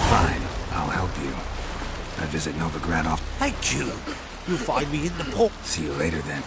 Fine, I'll help you. I visit Novigrad off. Thank you. You'll find me in the port. See you later then.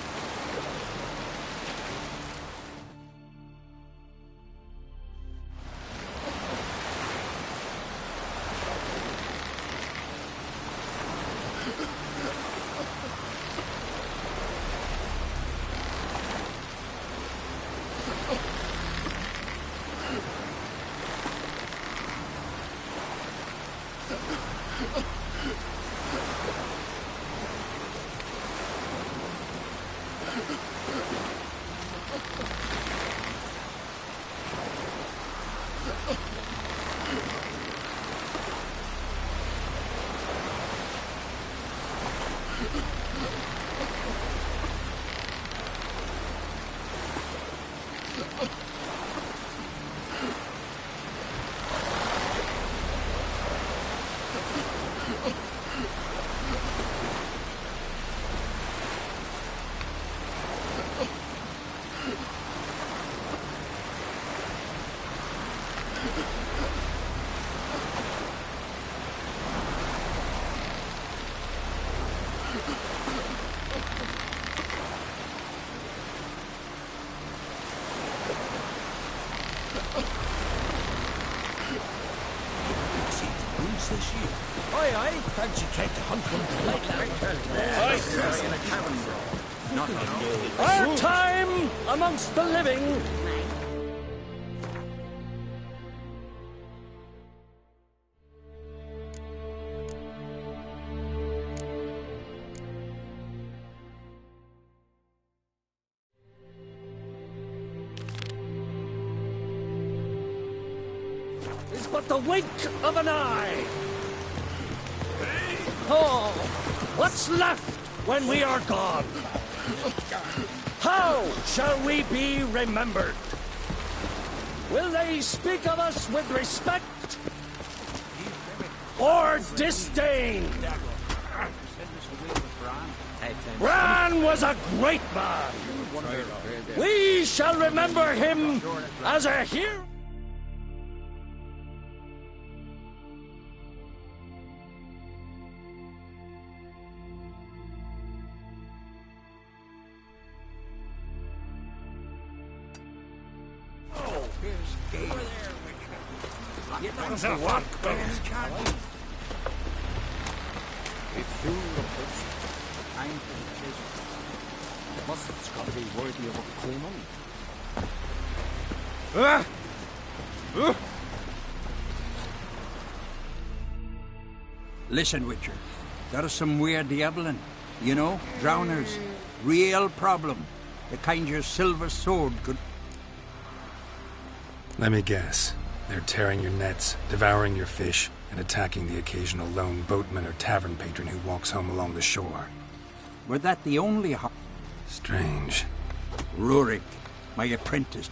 Aye, aye. Fancy trying to hunt one tonight. Our time amongst the living. Is but the wink of an eye. Oh, what's left when we are gone? How shall we be remembered? Will they speak of us with respect or disdain? Bran was a great man. We shall remember him as a hero. It's got to be worthy of a cool. Listen, Witcher. There is some weird diabling. You know, drowners. Real problem. The kind your silver sword could... Let me guess. They're tearing your nets, devouring your fish, and attacking the occasional lone boatman or tavern patron who walks home along the shore. Were that the only... Strange. Rurik, my apprentice.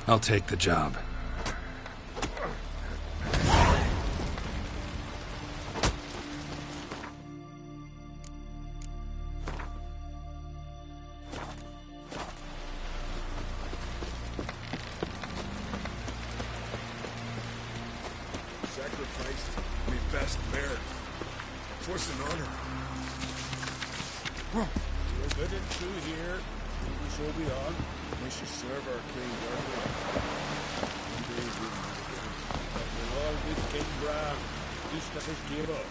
I'll take the job. Sacrificed me best bear. 'Twas an honor. We're good and true here. We shall be on. We shall serve our king well. We'll all with King Bran. East of his gable.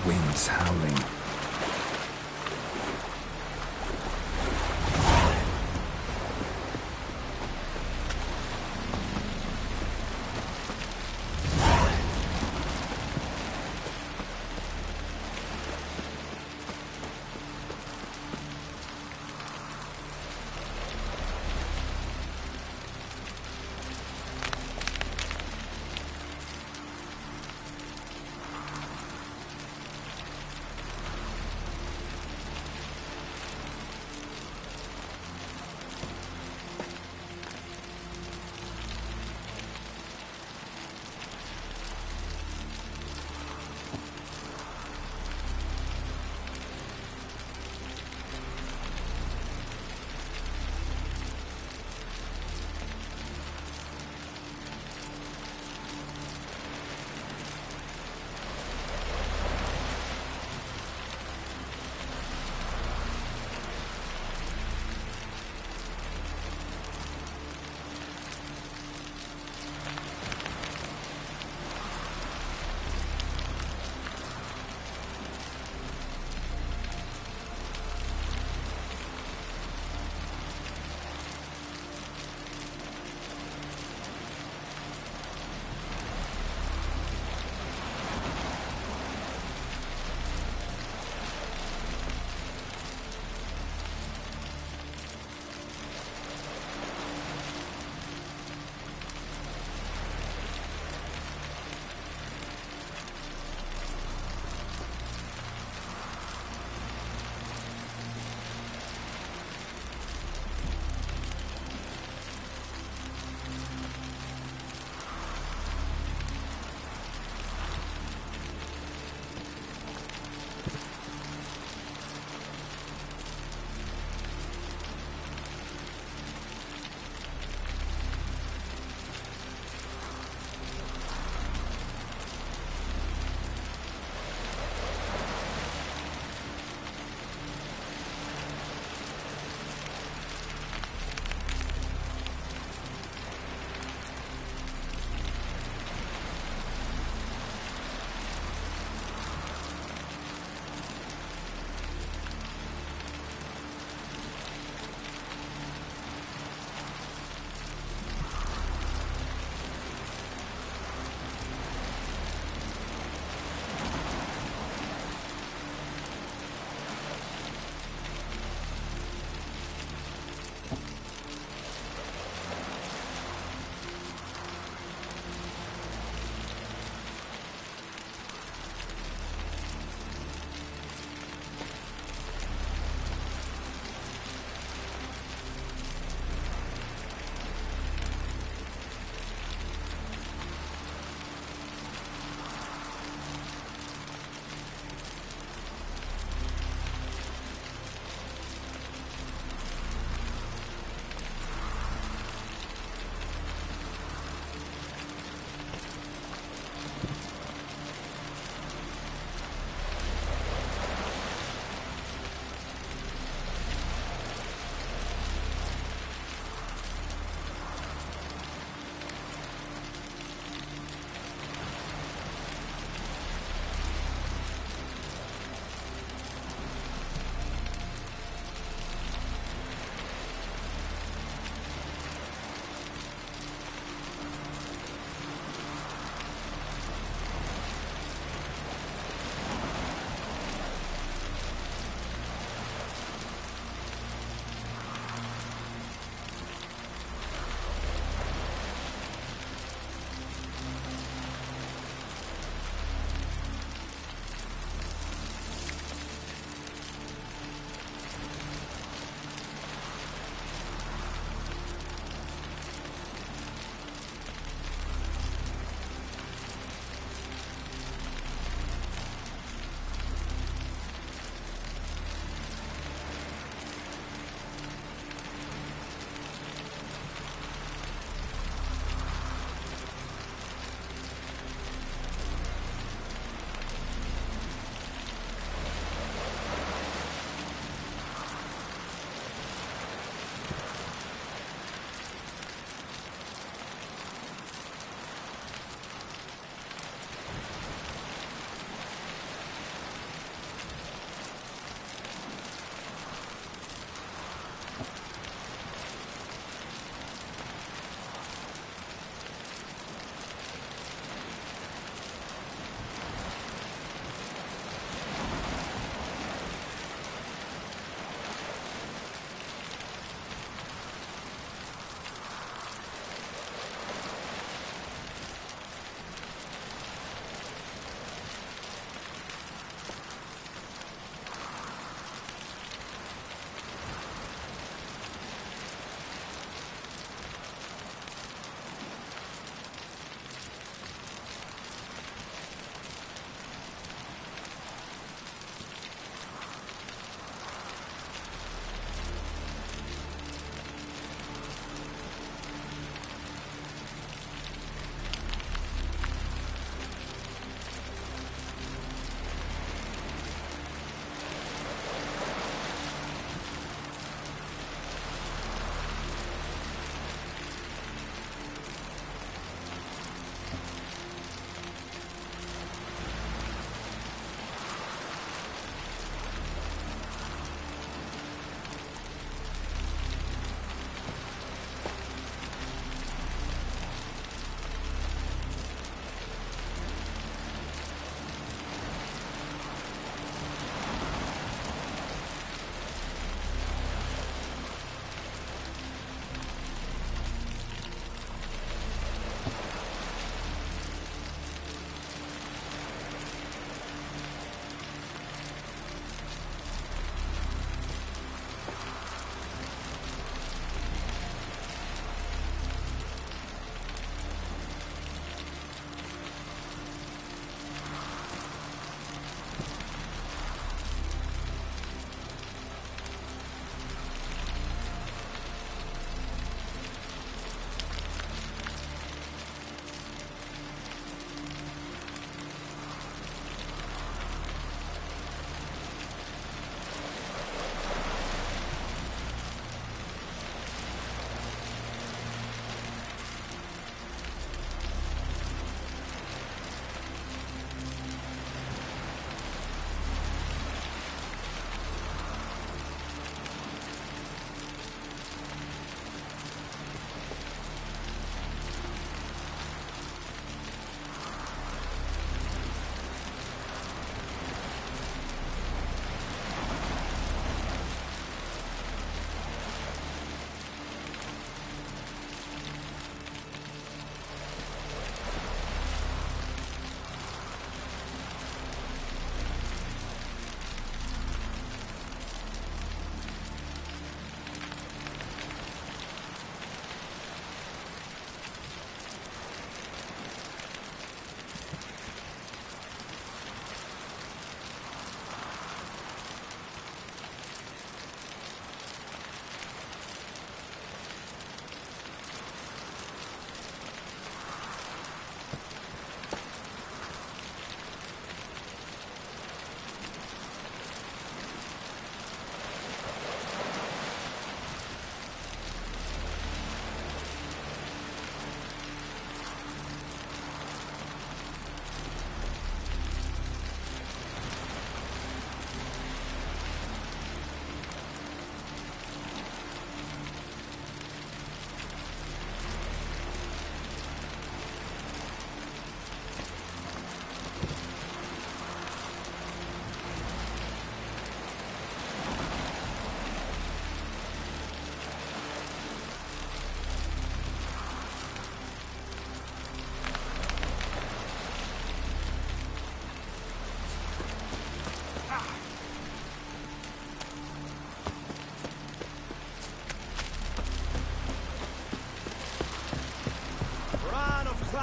Winds howling.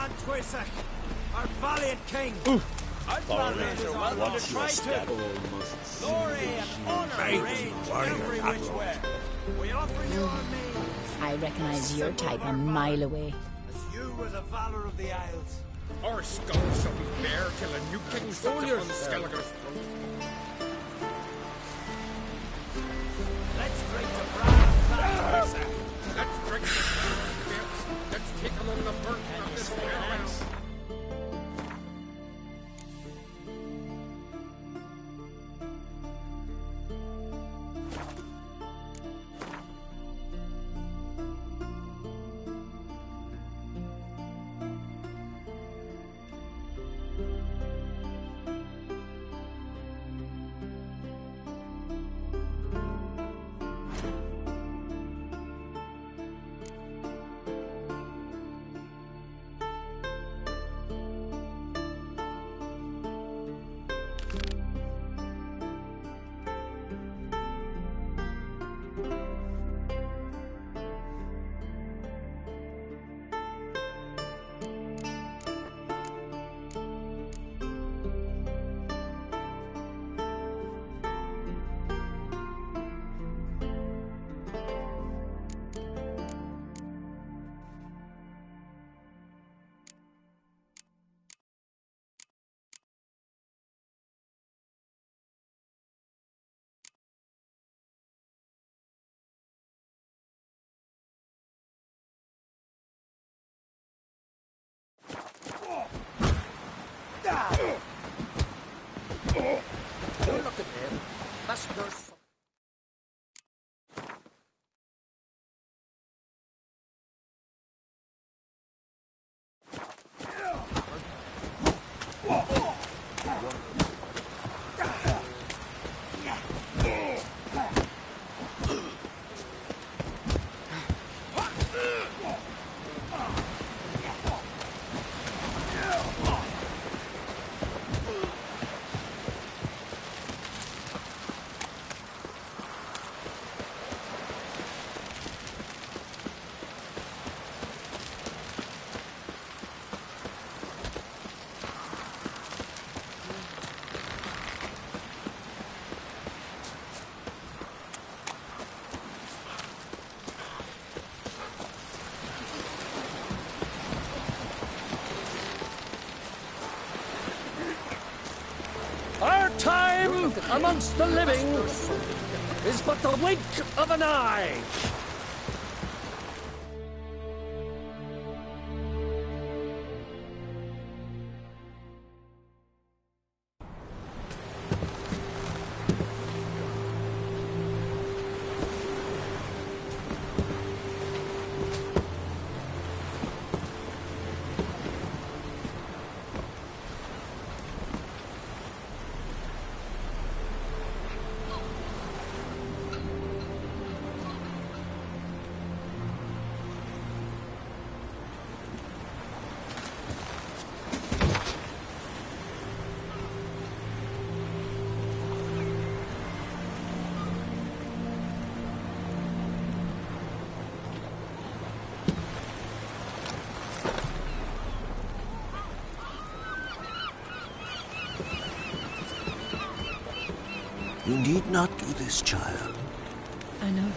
Bran Twisek, our valiant king. I'd gladly welcome to try to. Glory and honor reign every which way. We offer you our names. I recognize your type a mile away. As you were the valor of the Isles. Our skulls shall be bare till a new king sits upon the Skellige's throne. Let's drink to Bran Twisek. Let's drink the power of gifts. Let's take among the burden of this farewell. Look at him. That's nurse. Our time amongst the living is but the wink of an eye. You need not do this, child. I know,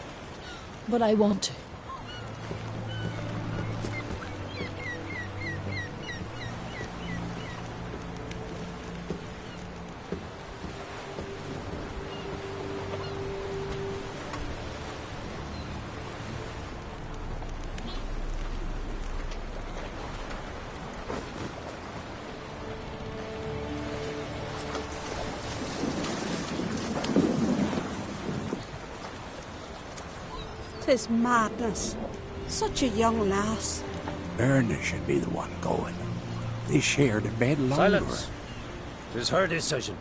but I want to. Tis madness. Such a young lass. Erna should be the one going. They shared a bed longer. Silence. 'Tis her decision.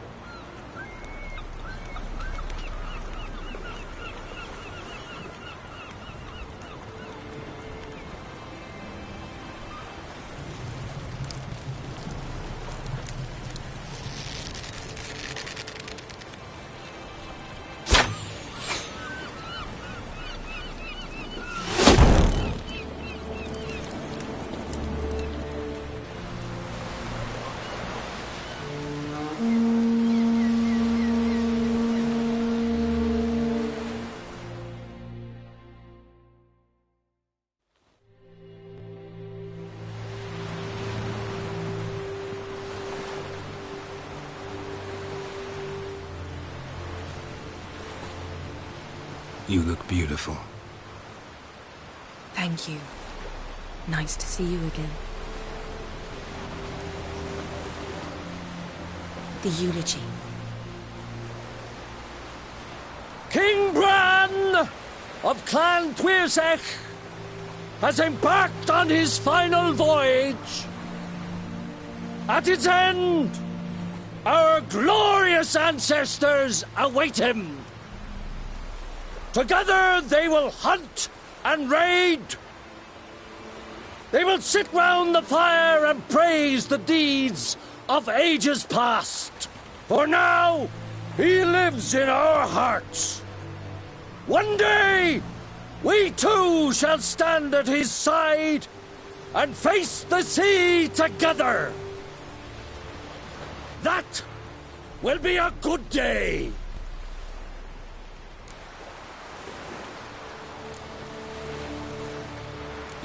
You look beautiful. Thank you. Nice to see you again. The eulogy. King Bran of Clan Tuirsech has embarked on his final voyage. At its end, our glorious ancestors await him. Together they will hunt and raid. They will sit round the fire and praise the deeds of ages past. For now, he lives in our hearts. One day, we too shall stand at his side and face the sea together. That will be a good day.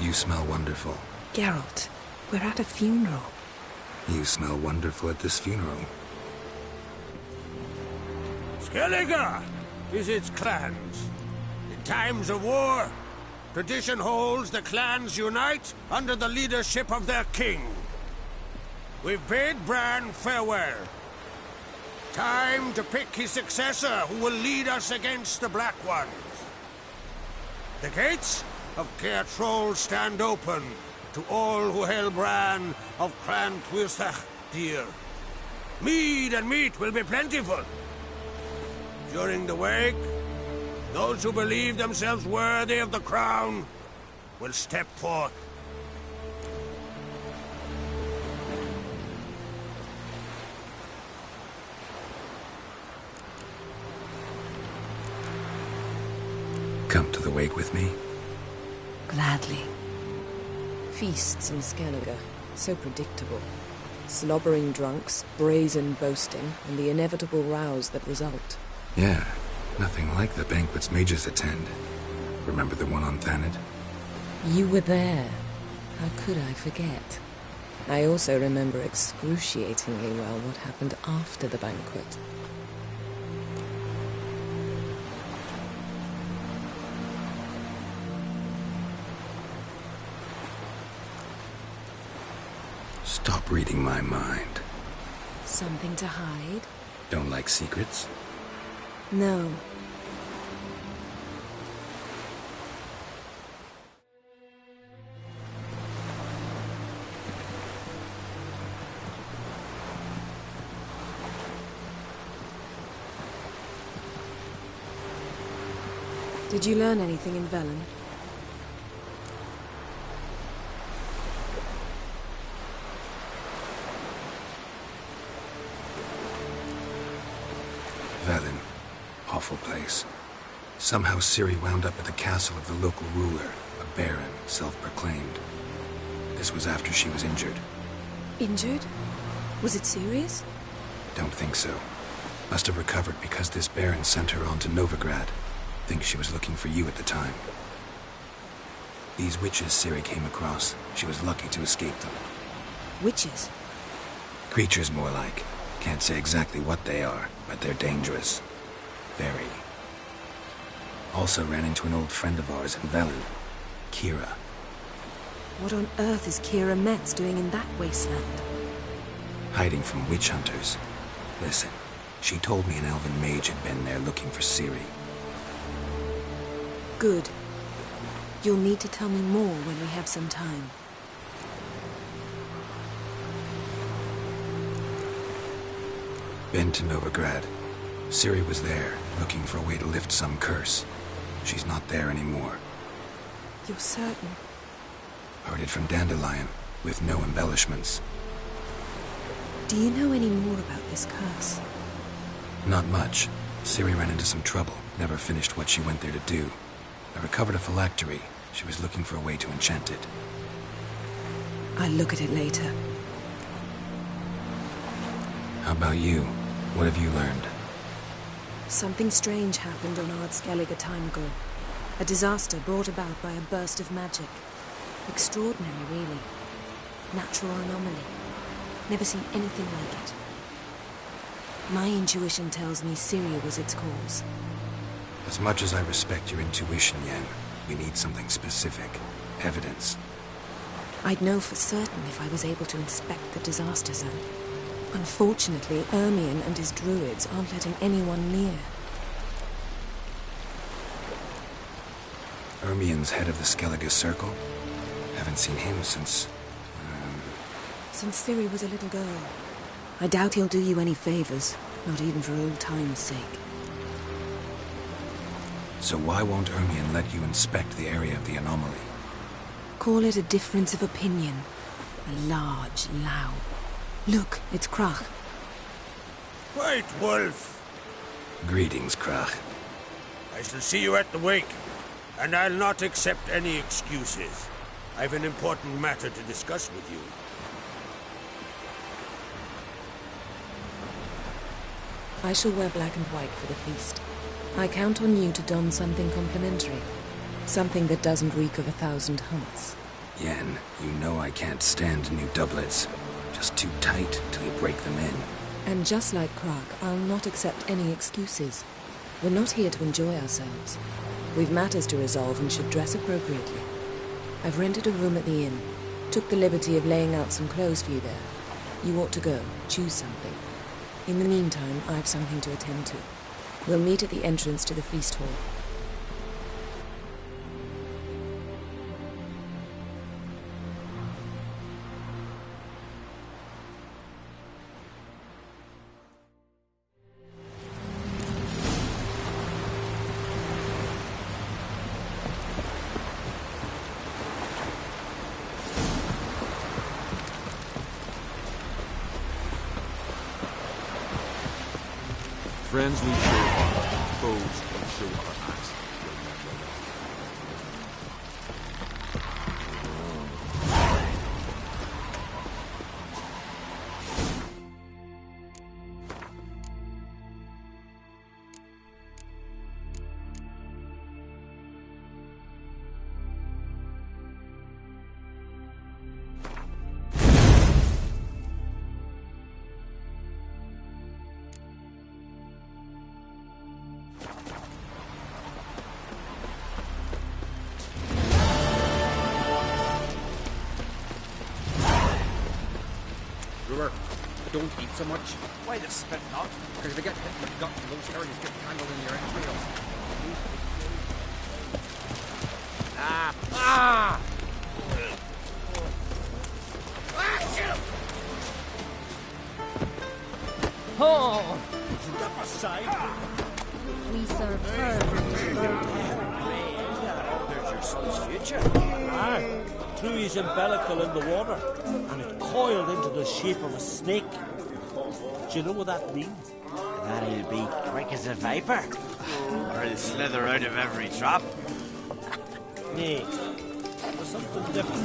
You smell wonderful. Geralt, we're at a funeral. You smell wonderful at this funeral. Skellige visits clans. In times of war, tradition holds the clans unite under the leadership of their king. We've bid Bran farewell. Time to pick his successor who will lead us against the Black Ones. The gates of Caer Troll stand open to all who held Bran of Clan Tuirsech dear. Mead and meat will be plentiful. During the wake, those who believe themselves worthy of the crown will step forth. Come to the wake with me? Gladly. Feasts in Skellige, so predictable. Slobbering drunks, brazen boasting, and the inevitable rows that result. Yeah, nothing like the banquets mages attend. Remember the one on Thanedd? You were there. How could I forget? I also remember excruciatingly well what happened after the banquet. Stop reading my mind. Something to hide? Don't like secrets? No. Did you learn anything in Velen? Velen. Awful place. Somehow Ciri wound up at the castle of the local ruler, a baron, self-proclaimed. This was after she was injured. Injured? Was it serious? Don't think so. Must have recovered because this baron sent her on to Novigrad. Think she was looking for you at the time. These witches Ciri came across, she was lucky to escape them. Witches? Creatures more like. Can't say exactly what they are, but they're dangerous. Very. Also ran into an old friend of ours in Velen, Kira. What on earth is Kira Metz doing in that wasteland? Hiding from witch hunters. Listen, she told me an elven mage had been there looking for Ciri. Good. You'll need to tell me more when we have some time. Been to Novigrad. Ciri was there, looking for a way to lift some curse. She's not there anymore. You're certain? Heard it from Dandelion, with no embellishments. Do you know any more about this curse? Not much. Ciri ran into some trouble, never finished what she went there to do. I recovered a phylactery. She was looking for a way to enchant it. I'll look at it later. How about you? What have you learned? Something strange happened on Ard Skellige a time ago. A disaster brought about by a burst of magic. Extraordinary, really. Natural anomaly. Never seen anything like it. My intuition tells me Ciri was its cause. As much as I respect your intuition, Yen, we need something specific. Evidence. I'd know for certain if I was able to inspect the disaster zone. Unfortunately, Ermion and his druids aren't letting anyone near. Ermion's head of the Skellige Circle? Haven't seen him since... Since Ciri was a little girl. I doubt he'll do you any favors, not even for old time's sake. So why won't Ermion let you inspect the area of the anomaly? Call it a difference of opinion. A large loud. Look, it's Crach. White Wolf! Greetings, Crach. I shall see you at the wake, and I'll not accept any excuses. I've an important matter to discuss with you. I shall wear black and white for the feast. I count on you to don something complimentary. Something that doesn't reek of 1,000 hunts. Yen, you know I can't stand new doublets. Just too tight till you break them in. And just like Crach, I'll not accept any excuses. We're not here to enjoy ourselves. We've matters to resolve and should dress appropriately. I've rented a room at the inn. Took the liberty of laying out some clothes for you there. You ought to go. Choose something. In the meantime, I have something to attend to. We'll meet at the entrance to the feast hall. Friends we show our foes we show our acts. Don't eat so much. Why the spit not? Because if you get hit in the gut, those areas get tangled in your entrails. Ah! Oh! Step aside! We serve her. There's your son's future. Ah, two is umbilical in the water, and it coiled into the shape of a snake. Do you know what that means? That he'll be quick as a viper. Or he'll slither out of every trap. Nay, there's something different.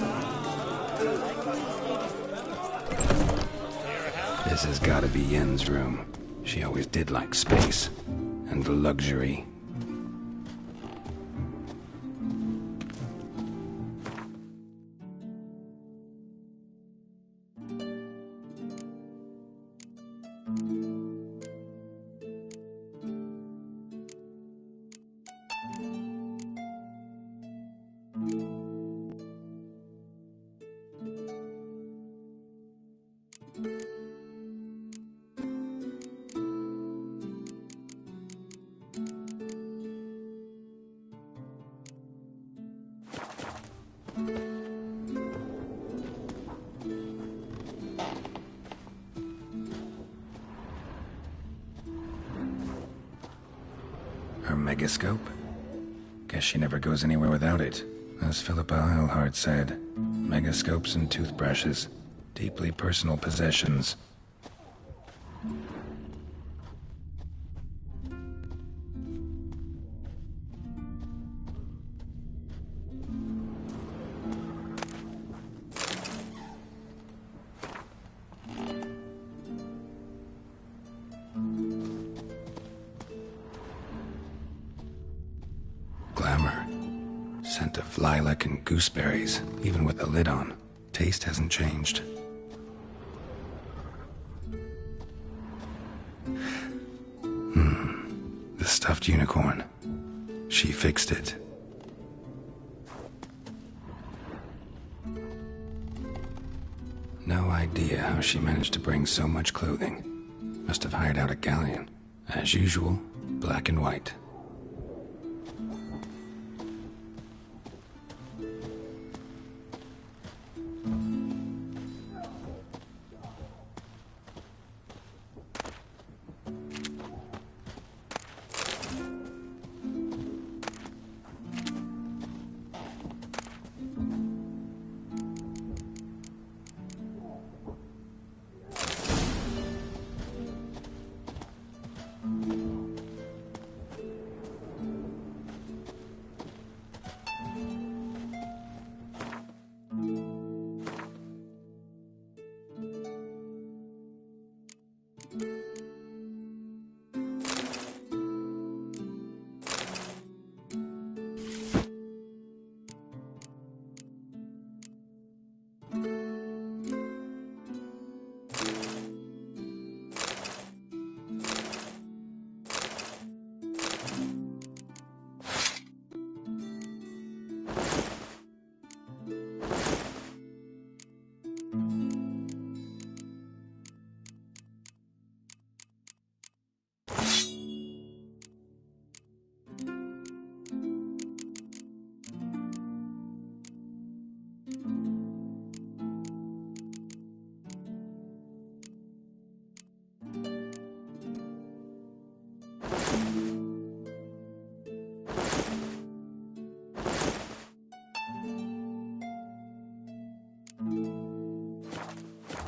This has gotta be Yen's room. She always did like space. And luxury. Her megascope? Guess she never goes anywhere without it. As Philippa Eilhart said, megascopes and toothbrushes, deeply personal possessions. Glamour. Scent of lilac and gooseberries, even with the lid on. Taste hasn't changed. The stuffed unicorn. She fixed it. No idea how she managed to bring so much clothing. Must have hired out a galleon. As usual, black and white.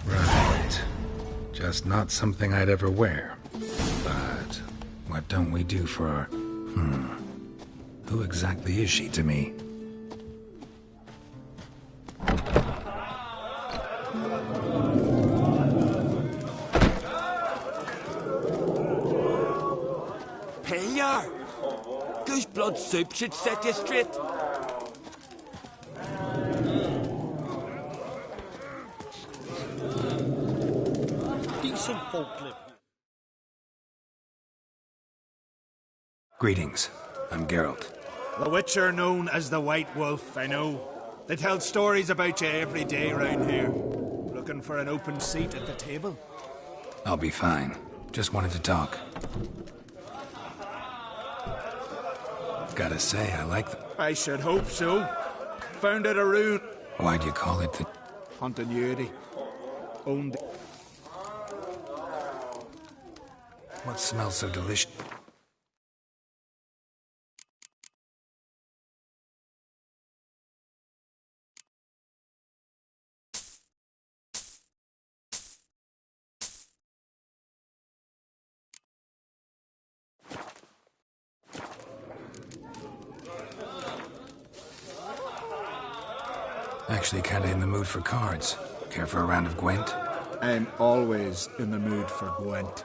Right. Just not something I'd ever wear. But what don't we do for our... Who exactly is she to me? Here! Goose blood soup should set you straight. Decent folk live here. Greetings. I'm Geralt. The Witcher known as the White Wolf, I know. They tell stories about you every day round here. Looking for an open seat at the table? I'll be fine. Just wanted to talk. Gotta say, I like them. I should hope so. Found out a rune. Why'd you call it the... Continuity. Owned... What smells so delicious? Actually kinda in the mood for cards. Care for a round of Gwent? I'm always in the mood for Gwent.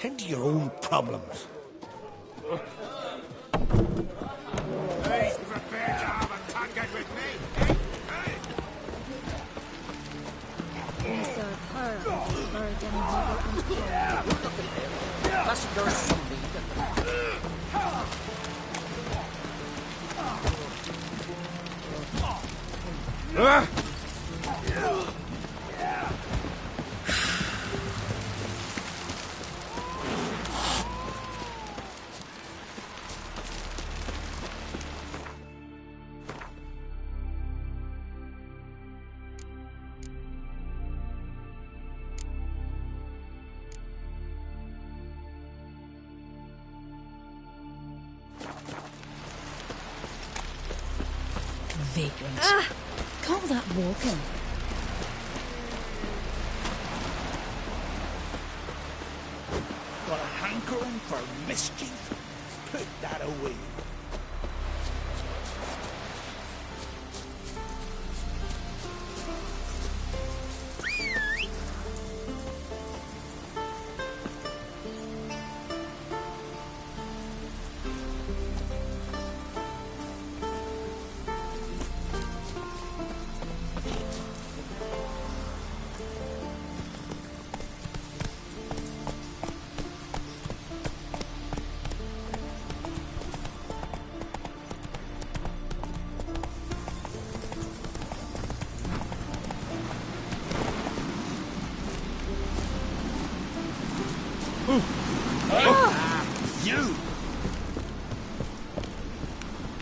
Tend to your own problems. Who's prepared to have a tongue with me? We serve her, Bird and Mother and Claire. That's there's something. Vagrant. Call that walking. Got a hankering for mischief? Put that away. You!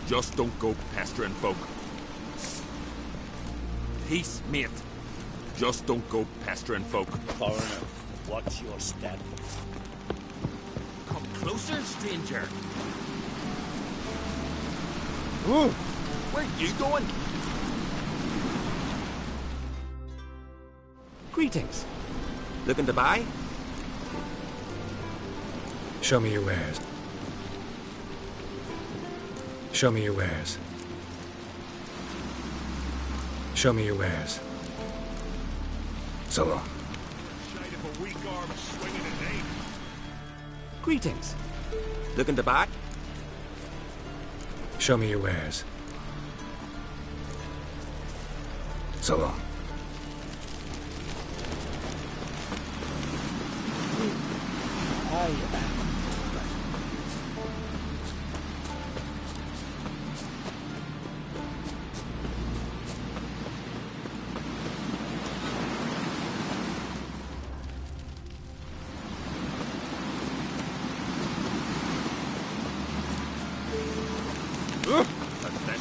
Just don't go pestering folk. Peace, mate. Just don't go pestering folk. Foreigner, what's your step? Come closer, stranger. Ooh. Where you going? Greetings. Looking to buy? Show me your wares. Show me your wares. Show me your wares. So long. Greetings. Looking to buy? Show me your wares. So long.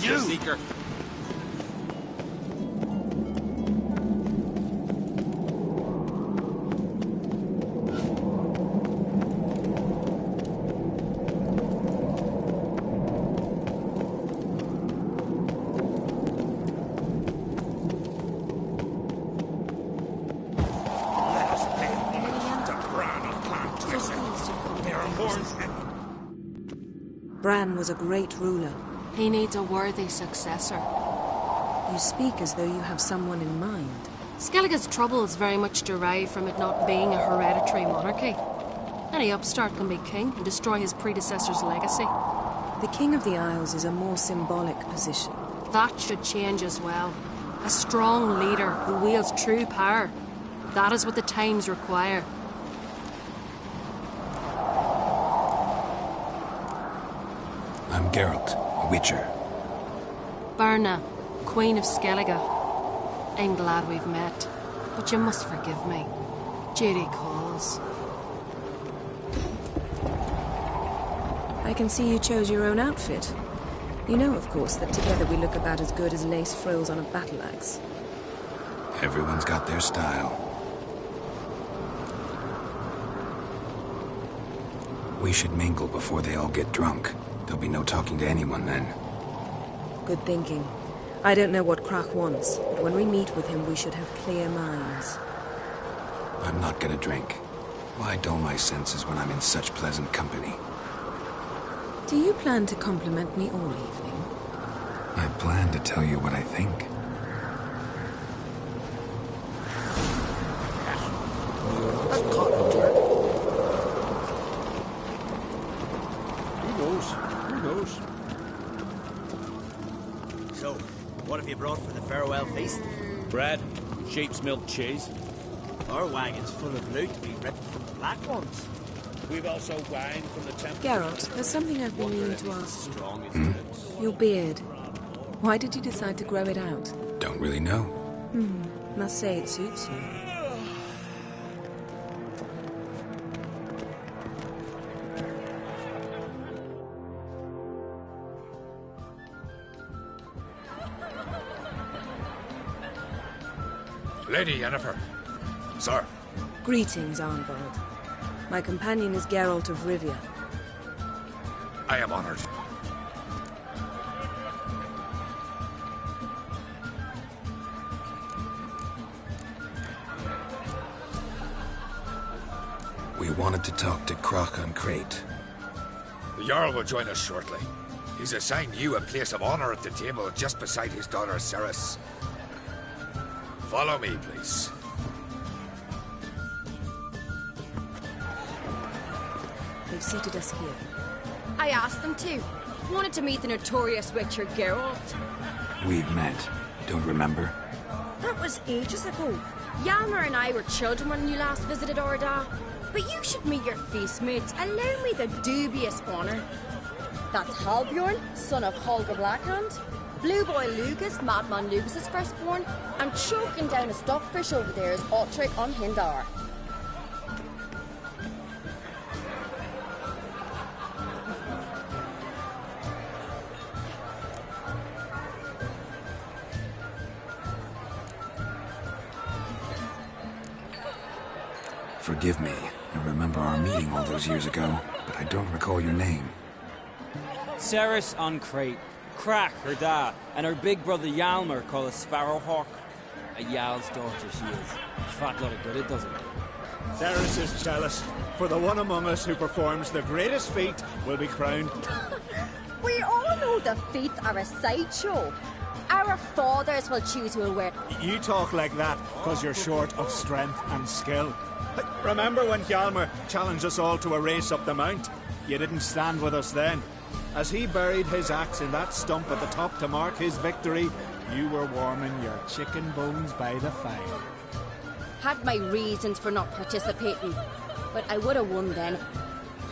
Adventure seeker. Bran was a great ruler. He needs a worthy successor. You speak as though you have someone in mind. Skellige's troubles very much derive from it not being a hereditary monarchy. Any upstart can be king and destroy his predecessor's legacy. The King of the Isles is a more symbolic position. That should change as well. A strong leader who wields true power. That is what the times require. I'm Geralt, a witcher. Birna, Queen of Skellige. I'm glad we've met, but you must forgive me. Duty calls. I can see you chose your own outfit. You know, of course, that together we look about as good as lace frills on a battle axe. Everyone's got their style. We should mingle before they all get drunk. There'll be no talking to anyone then. Good thinking. I don't know what Crach wants, but when we meet with him, we should have clear minds. I'm not gonna drink. Why dull my senses when I'm in such pleasant company? Do you plan to compliment me all evening? I plan to tell you what I think. What have you brought for the farewell feast? Bread, sheep's milk cheese. Our wagon's full of loot to be ripped from the black ones. We've also wine from the temple. Geralt, there's something I've been meaning to ask you. Your beard. Why did you decide to grow it out? Don't really know. Must say it suits you. Lady Yennefer. Sir. Greetings, Arnvald. My companion is Geralt of Rivia. I am honored. We wanted to talk to Croc on Crate. The Jarl will join us shortly. He's assigned you a place of honor at the table just beside his daughter Cerys. Follow me, please. They've seated us here. I asked them to. Wanted to meet the notorious Witcher Geralt. We've met. Don't remember? That was ages ago. Hjalmar and I were children when you last visited Orda. But you should meet your feast mates. Allow me the dubious honor. That's Halbjorn, son of Holger Blackhand. Blue Boy Lugas, Madman Lugas' firstborn. And choking down a stockfish over there is Otric on Hindar. Forgive me. I remember our meeting all those years ago, but I don't recall your name. Cerys on Crate. Crack, her dad, and her big brother Hjalmar called a Sparrowhawk. A Jarl's daughter she is. Fat lot of good it does it. Cerys is jealous, for the one among us who performs the greatest feat will be crowned. We all know the feats are a sideshow. Our fathers will choose who will wear. You talk like that because you're short of strength and skill. Remember when Hjalmar challenged us all to a race up the mount? You didn't stand with us then. As he buried his axe in that stump at the top to mark his victory, you were warming your chicken bones by the fire. Had my reasons for not participating, but I would have won then.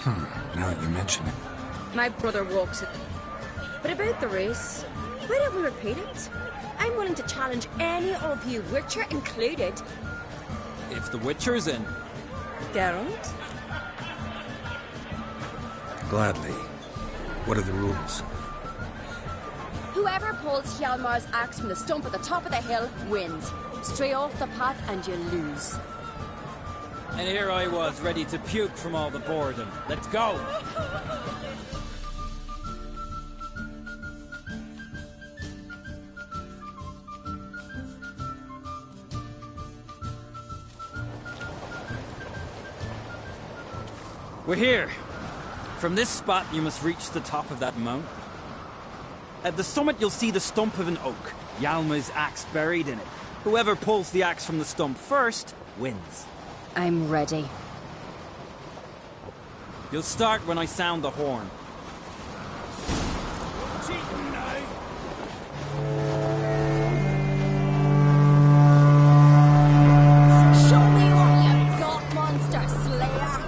Now that you mention it. My brother walks it. But about the race, why don't we repeat it? I'm willing to challenge any of you, Witcher included. If the Witcher's in. Geralt? Gladly. What are the rules? Whoever pulls Hjalmar's axe from the stump at the top of the hill wins. Stray off the path and you lose. And here I was, ready to puke from all the boredom. Let's go! We're here. From this spot, you must reach the top of that mount. At the summit, you'll see the stump of an oak. Hjalmar's axe buried in it. Whoever pulls the axe from the stump first, wins. I'm ready. You'll start when I sound the horn. Show me what you've got, monster slayer!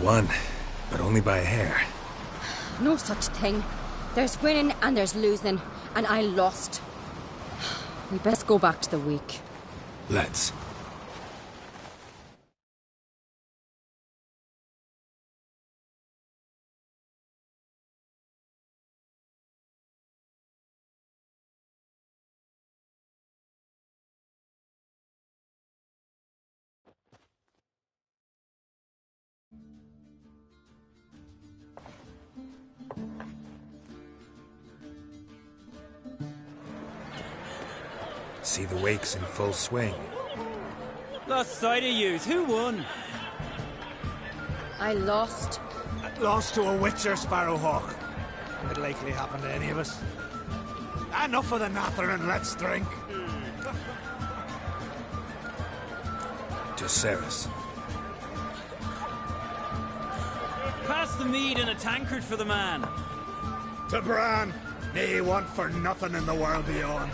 won, but only by a hair. No such thing. There's winning and there's losing, and I lost. We best go back to the week. Let's. See the wakes in full swing. Lost sight of yous. Who won? I lost. Lost to a witcher, Sparrowhawk. It'd likely happen to any of us. Enough of the nattering, let's drink. To Cerys. Pass the mead in a tankard for the man. To Bran. Nay, want for nothing in the world beyond.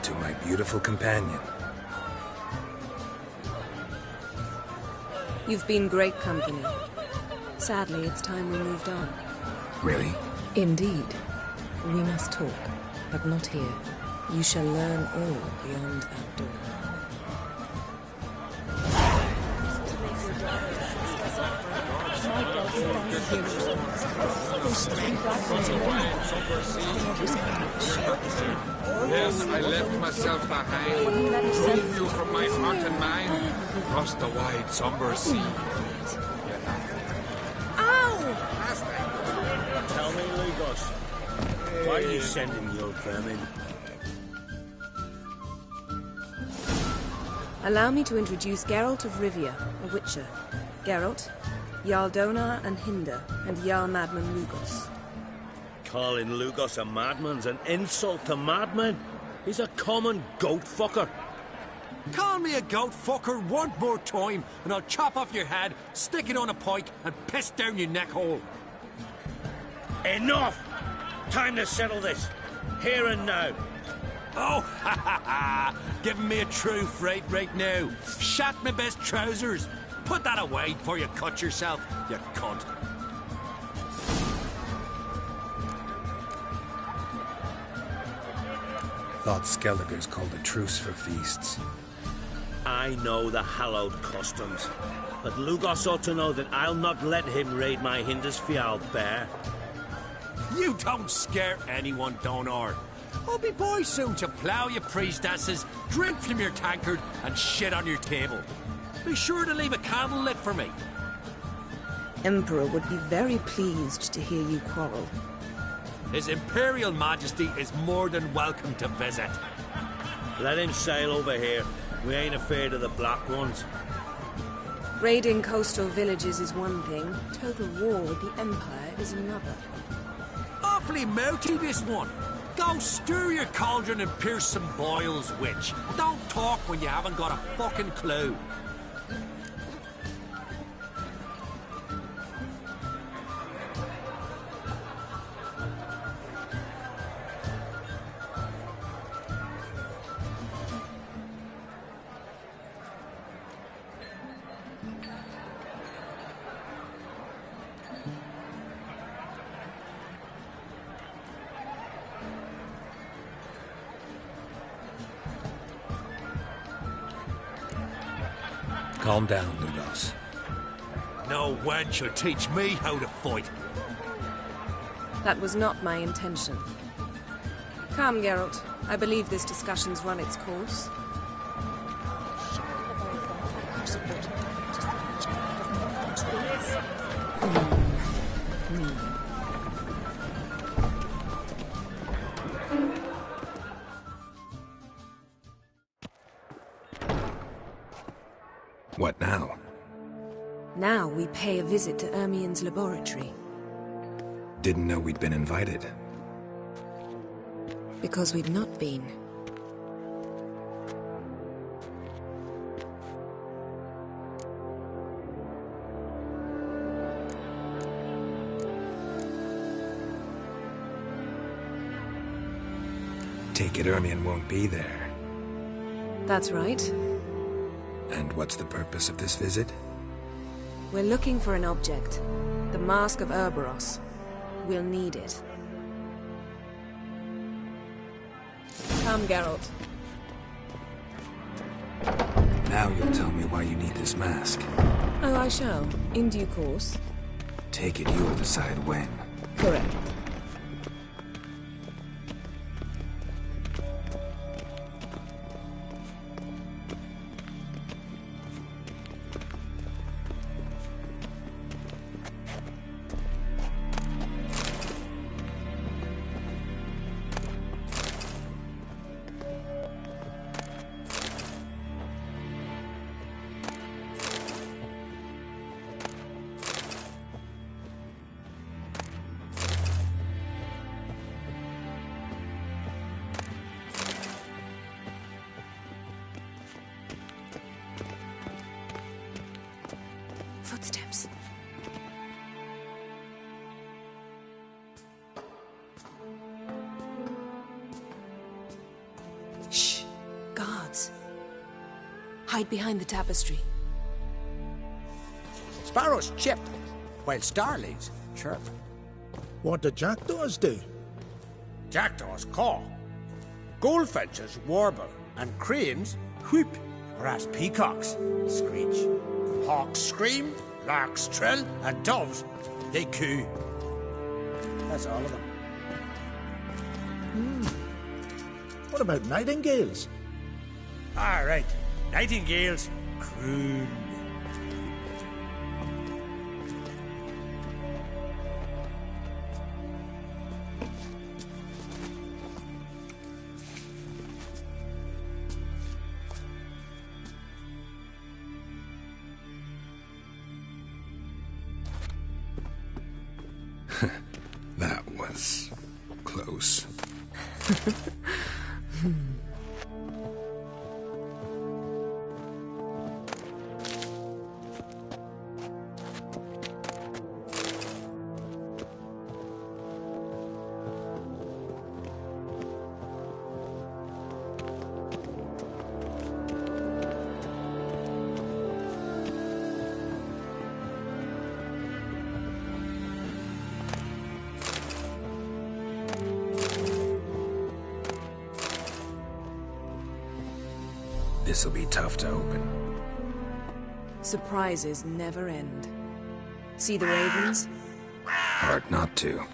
To my beautiful companion. You've been great company. Sadly, it's time we moved on. Really? Indeed. We must talk, but not here. You shall learn all beyond that door. Yes, I left myself behind. Drove you from my heart and mind across the wide, somber sea. Ow! Tell me, Lugos, why are you sending your vermin? Allow me to introduce Geralt of Rivia, a witcher. Geralt, Jarl Donar and Hinder, and Jarl Madman Lugos. Calling Lugos a madman's an insult to madmen. He's a common goat fucker. Call me a goat fucker one more time, and I'll chop off your head, stick it on a pike, and piss down your neck hole. Enough! Time to settle this. Here and now. Oh, ha ha ha! Giving me a true fright right now. Shat my best trousers. Put that away before you cut yourself, you cunt. Thought Skellige's called a truce for feasts. I know the hallowed customs, but Lugos ought to know that I'll not let him raid my Hindisfial bear. You don't scare anyone, Donar. I'll be boy soon to plough your priestesses, drink from your tankard, and shit on your table. Be sure to leave a candle lit for me. Emperor would be very pleased to hear you quarrel. His Imperial Majesty is more than welcome to visit. Let him sail over here. We ain't afraid of the Black Ones. Raiding coastal villages is one thing. Total war with the Empire is another. Awfully mouthy, this one. Go stir your cauldron and pierce some boils, witch. Don't talk when you haven't got a fucking clue. Calm down, Lugos. No wench will teach me how to fight. That was not my intention. Come, Geralt. I believe this discussion's run its course. What now? Now we pay a visit to Ermien's laboratory. Didn't know we'd been invited. Because we've not been. Take it Ermien won't be there. That's right. And what's the purpose of this visit? We're looking for an object. The Mask of Urboros. We'll need it. Come, Geralt. Now you'll tell me why you need this mask. Oh, I shall. In due course. Take it you'll decide when. Correct. Footsteps. Shh. Guards. Hide behind the tapestry. Sparrows chip, while starlings chirp. What do jackdaws do? Jackdaws caw. Goldfinches warble, and cranes whoop, whereas peacocks screech. Hawks scream, larks trill, and doves, they coo. That's all of them. What about nightingales? All right, nightingales croon. That was close. This'll be tough to open. Surprises never end. See the ravens? Hard not to.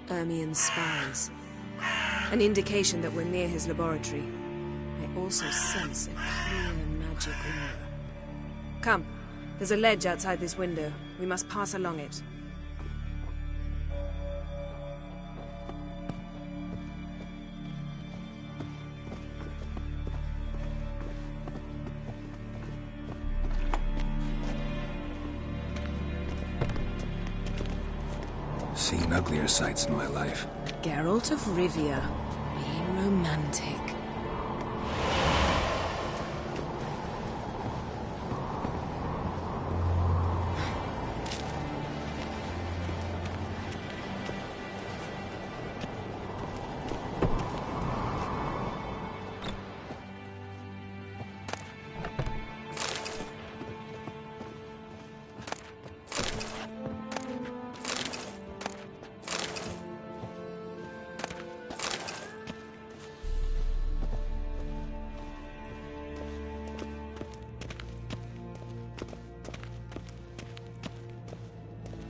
Ermien's spies. An indication that we're near his laboratory. I also sense a clear magic aura. Come, there's a ledge outside this window. We must pass along it. Seen uglier sights in my life. Geralt of Rivia, being romantic.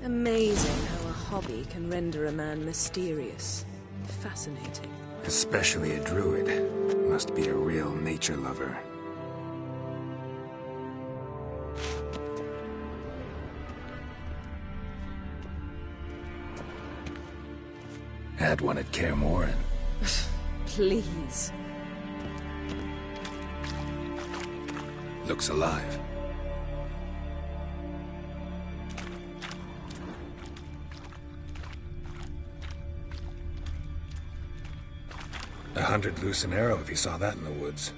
Amazing how a hobby can render a man mysterious. Fascinating. Especially a druid. Must be a real nature lover. Had one at Kaer Morhen. Please. Looks alive. $100 loose an arrow if you saw that in the woods.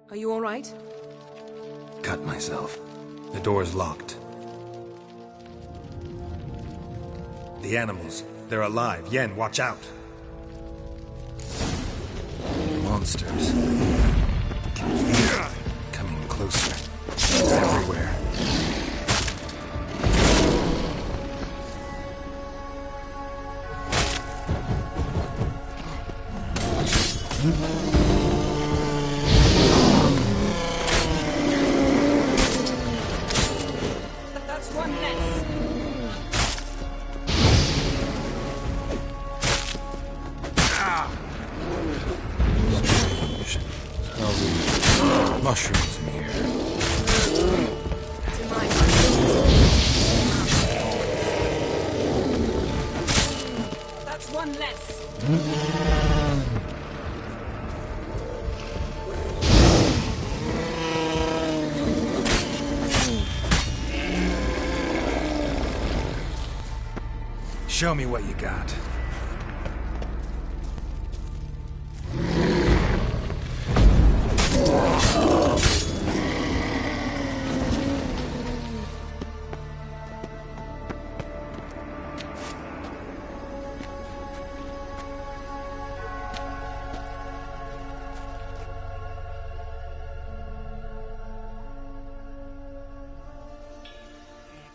Are you all right? Cut myself. The door's locked. The animals. They're alive. Yen, watch out. Monsters. Can feel it. Coming closer. Everywhere. That's one less. Strange. Smells of mushrooms in here. That's one less. Show me what you got.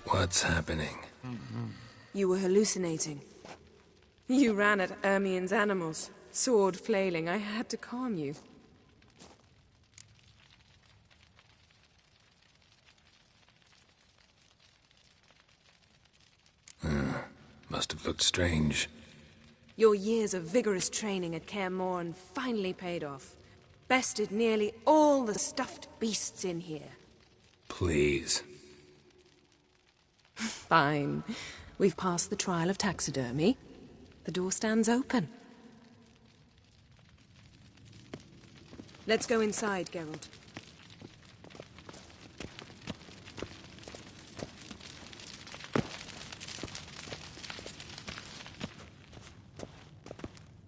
What's happening? You were hallucinating. You ran at Ermien's animals, sword flailing. I had to calm you. Must have looked strange. Your years of vigorous training at Kaer Morhen finally paid off. Bested nearly all the stuffed beasts in here. Please. Fine. We've passed the trial of taxidermy. The door stands open. Let's go inside, Geralt.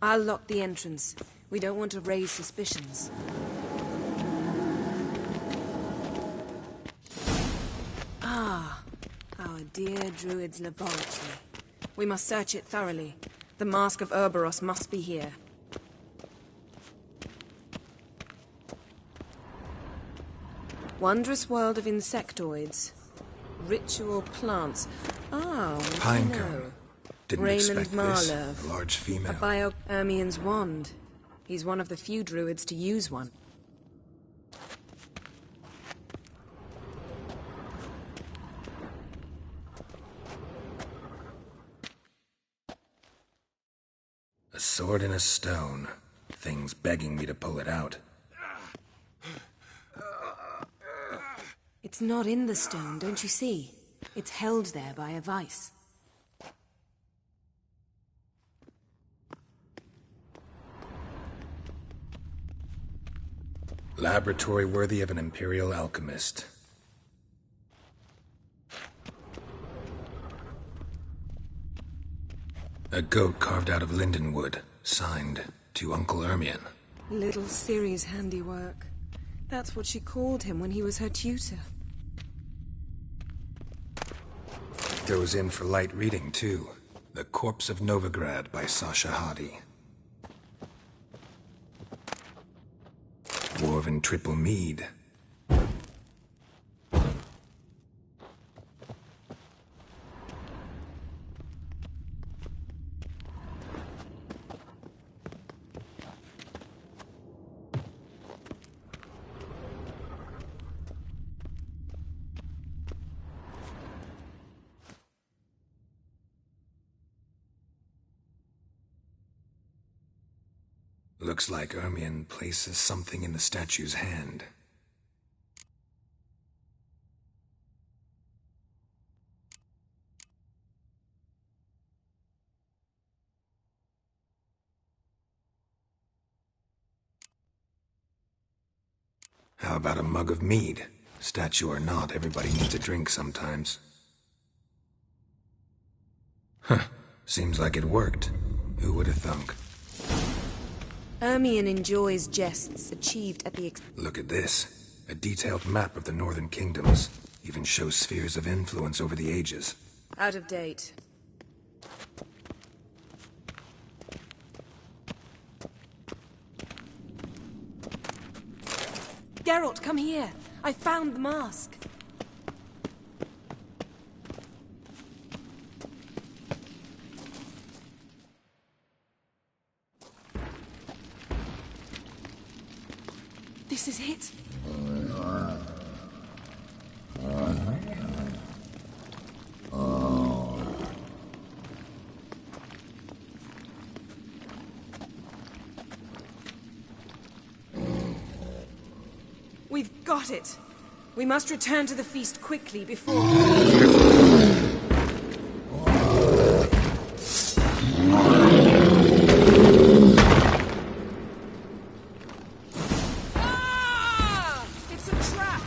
I'll lock the entrance. We don't want to raise suspicions. Ah, our dear Druid's laboratory. We must search it thoroughly. The Mask of Urboros must be here. Wondrous world of insectoids. Ritual plants. Ah, what do you Pinecone. know? Didn't Raymond expect this. Marlev. A large female. A bio Ermien's wand. He's one of the few druids to use one. A sword and a stone. Thing's begging me to pull it out. It's not in the stone, don't you see? It's held there by a vice. Laboratory worthy of an Imperial alchemist. A goat carved out of lindenwood, signed to Uncle Ermion. Little Ciri's handiwork. That's what she called him when he was her tutor. Goes in for light reading, too. The Corpse of Novigrad by Sasha Hadi. Dwarven triple mead. Looks like Ermion places something in the statue's hand. How about a mug of mead? Statue or not, everybody needs a drink sometimes. Huh. Seems like it worked. Who would have thunk? Ermion enjoys jests achieved at the Look at this. A detailed map of the Northern Kingdoms. Even shows spheres of influence over the ages. Out of date. Geralt, come here. I found the mask. This is it. We've got it. We must return to the feast quickly before... Ah! It's a trap!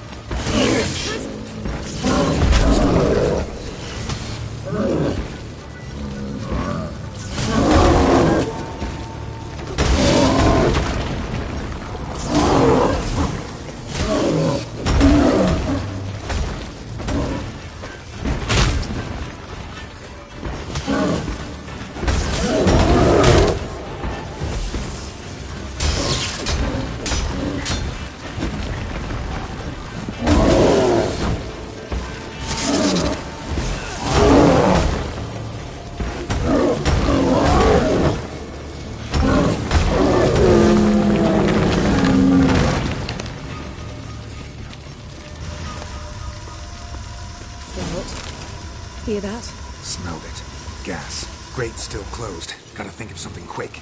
Hear that? Smelled it. Gas. Grate still closed. Gotta think of something quick.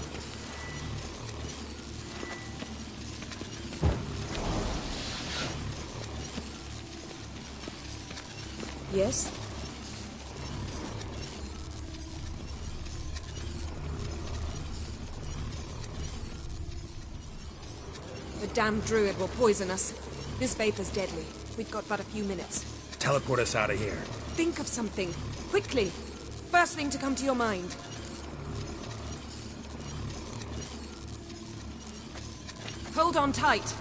Yes? The damned druid will poison us. This vapor's deadly. We've got but a few minutes. Teleport us out of here. Think of something. Quickly. First thing to come to your mind. Hold on tight.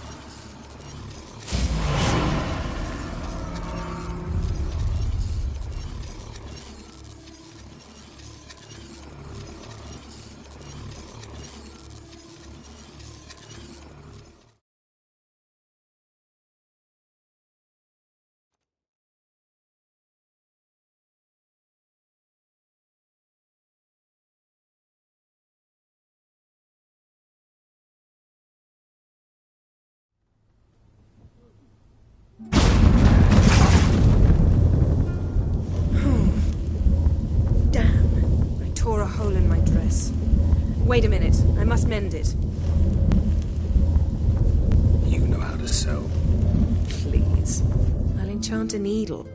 Tore a hole in my dress. Wait a minute. I must mend it. You know how to sew. Please. I'll enchant a needle.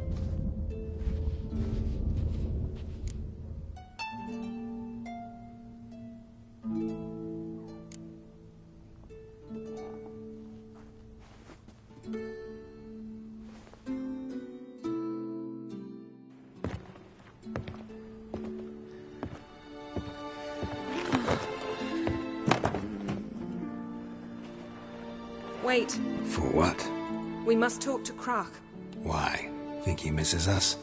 Wait. For what? We must talk to Crach. Why? Think he misses us?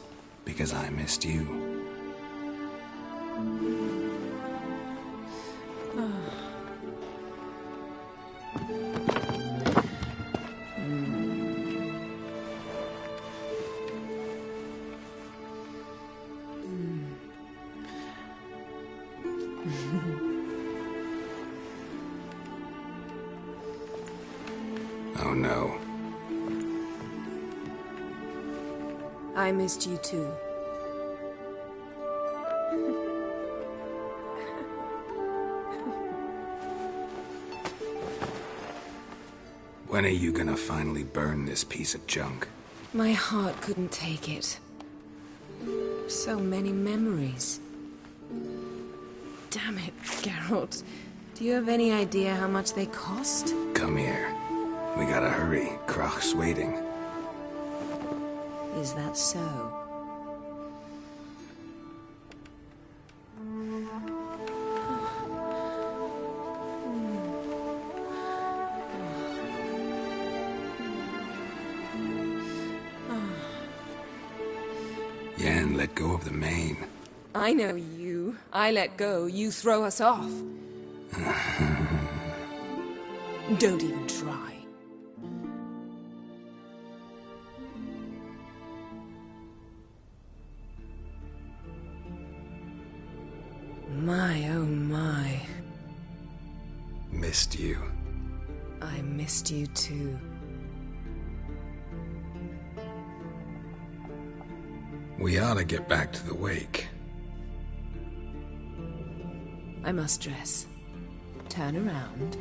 Because I missed you. Oh no. I missed you too. When are you gonna finally burn this piece of junk? My heart couldn't take it. So many memories. Damn it, Geralt. Do you have any idea how much they cost? Come here. We gotta hurry. Crach's waiting. Is that so? Yen let go of the mane. I know you. I let go, you throw us off. Don't even try. My, oh my. Missed you. I missed you too. We ought to get back to the wake. I must dress. Turn around.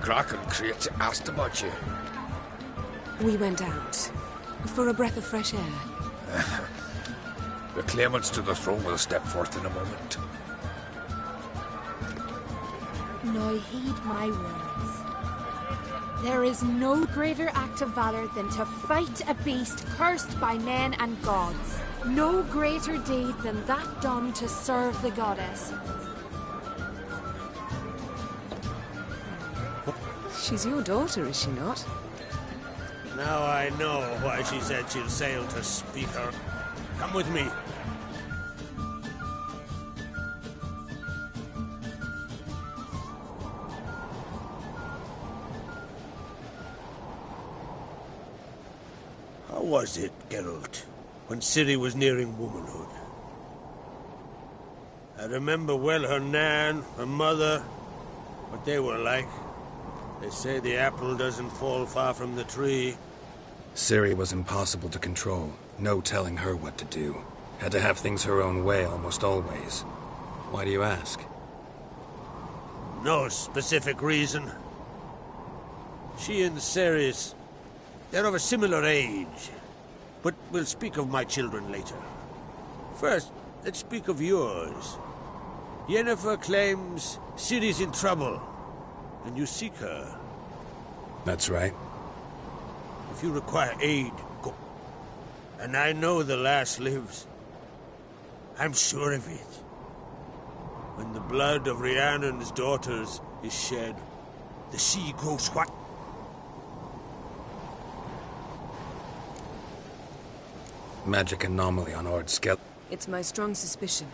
Kraken Creates asked about you. We went out. For a breath of fresh air. The claimants to the throne will step forth in a moment. Now heed my words. There is no greater act of valor than to fight a beast cursed by men and gods. No greater deed than that done to serve the goddess. She's your daughter, is she not? Now I know why she said she'll sail to Speaker. Come with me. How was it, Geralt, when Ciri was nearing womanhood? I remember well her nan, her mother, what they were like. They say the apple doesn't fall far from the tree. Ciri was impossible to control. No telling her what to do. Had to have things her own way almost always. Why do you ask? No specific reason. She and Ceres, they're of a similar age. But we'll speak of my children later. First, let's speak of yours. Yennefer claims Ciri's in trouble. And you seek her. That's right. If you require aid, go. And I know the lass lives. I'm sure of it. When the blood of Rhiannon's daughters is shed, the sea grows white. Magic anomaly on Ord Skell. It's my strong suspicion,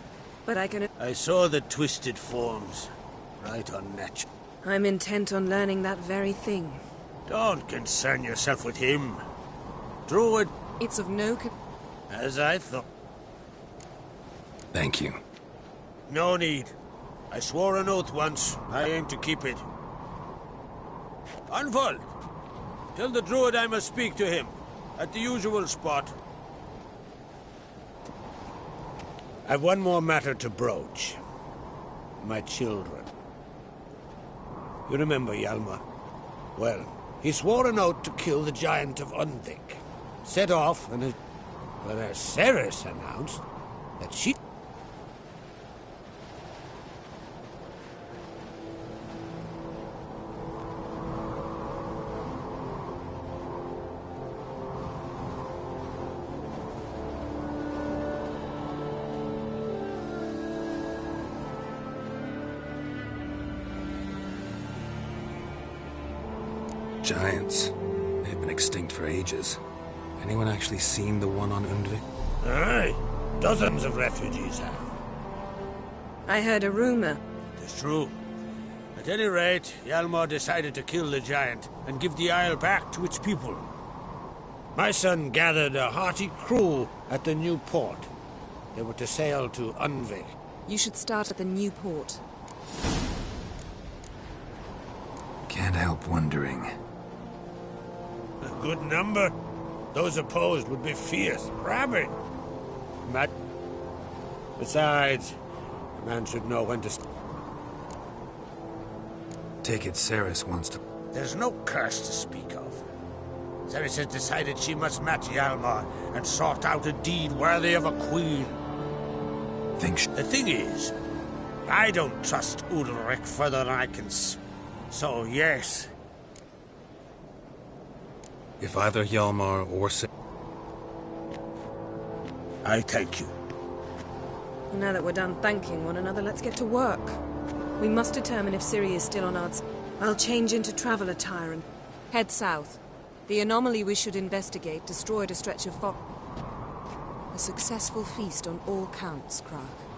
but I can... I saw the twisted forms, right on Natch. I'm intent on learning that very thing. Don't concern yourself with him. Druid... It's of no... As I thought. Thank you. No need. I swore an oath once. I aim to keep it. Unfold! Tell the Druid I must speak to him. At the usual spot. I've one more matter to broach. My children. You remember Hjalmar? Well, he swore an oath to kill the Giant of Undvik. Set off, and as Ceres announced that she... Giants. They've been extinct for ages. Anyone actually seen the one on Undvik? Aye. Dozens of refugees have. I heard a rumor. It's true. At any rate, Hjalmar decided to kill the giant and give the isle back to its people. My son gathered a hearty crew at the new port. They were to sail to Undvik. You should start at the new port. Can't help wondering. A good number. Those opposed would be fierce, rabid. Besides, a man should know when to... Take it Ceres wants to... There's no curse to speak of. Ceres has decided she must match Hjalmar and sort out a deed worthy of a queen. The thing is, I don't trust Udalric further than I can so, yes. If either Hjalmar or I thank you. Now that we're done thanking one another, let's get to work. We must determine if Ciri is still on Ard's. I'll change into travel attire and head south. The anomaly we should investigate destroyed a stretch of fog. A successful feast on all counts, Crach.